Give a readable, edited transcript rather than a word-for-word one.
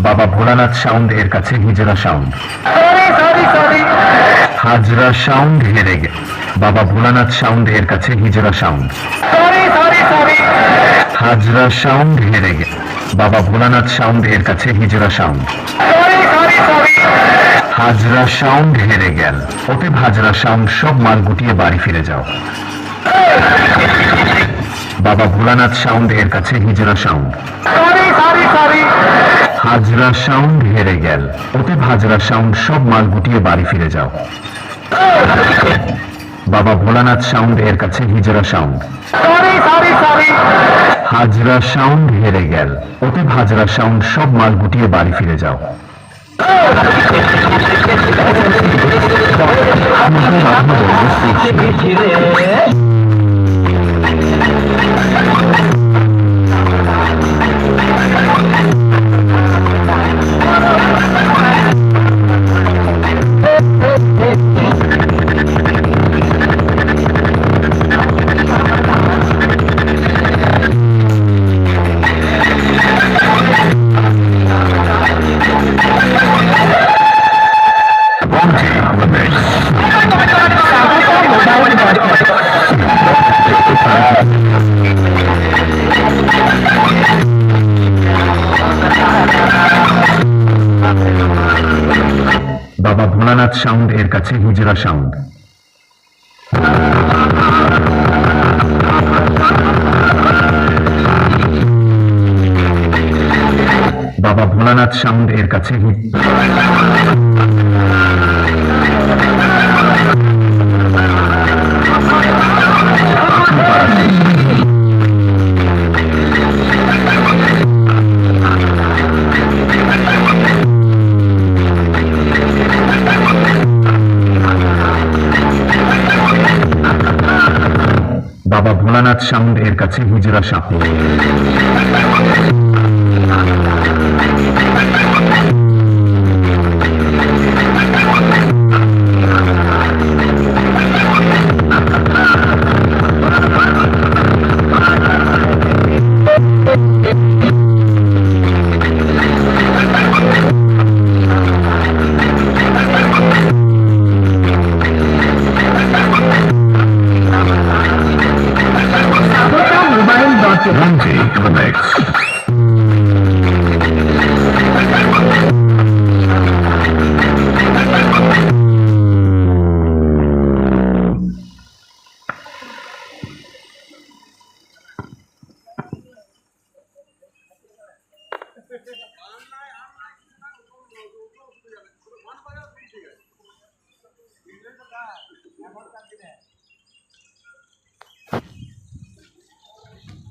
বাবা ভোলানাথ সাউন্ড এর কাছে হিজরা সাউন্ড। হাজরা সাউন্ড হেরে গে। বাবা ভোলানাথ সাউন্ড এর কাছে হিজরা সাউন্ড। হাজরা সাউন্ড হেরে গে। বাবা ভোলানাথ সাউন্ড এর কাছে হিজরা সাউন্ড। হাজরা সাউন্ড হেরে গেল। অতএব হাজরা সাউন্ড সব মাল গুটিয়ে বাড়ি ফিরে যাও। বাবা ভোলানাথ সাউন্ড এর কাছে হিজরা সাউন্ড। হাজরা সাউন্ড হেরে গেল। অতএব হাজরা সাউন্ড সব মাল গুটিয়ে বাড়ি ফিরে যাও। বাবা ভোলানাথ সাউন্ড এর কাছে হিজরা সাউন্ড। হাজরা সাউন্ড হেরে গেল। অতএব হাজরা সাউন্ড সব মাল গুটিয়ে বাড়ি ফিরে যাও। বাবা ভোলানাথ সাউন্ড এর কাছে হিজরা সাউন্ড। বাবা ভোলানাথ সাউন্ড এর কাছে বাবা ভোলানাথ সাউন্ড এর কাছে হিজরা sound. Randy in the mix. এখন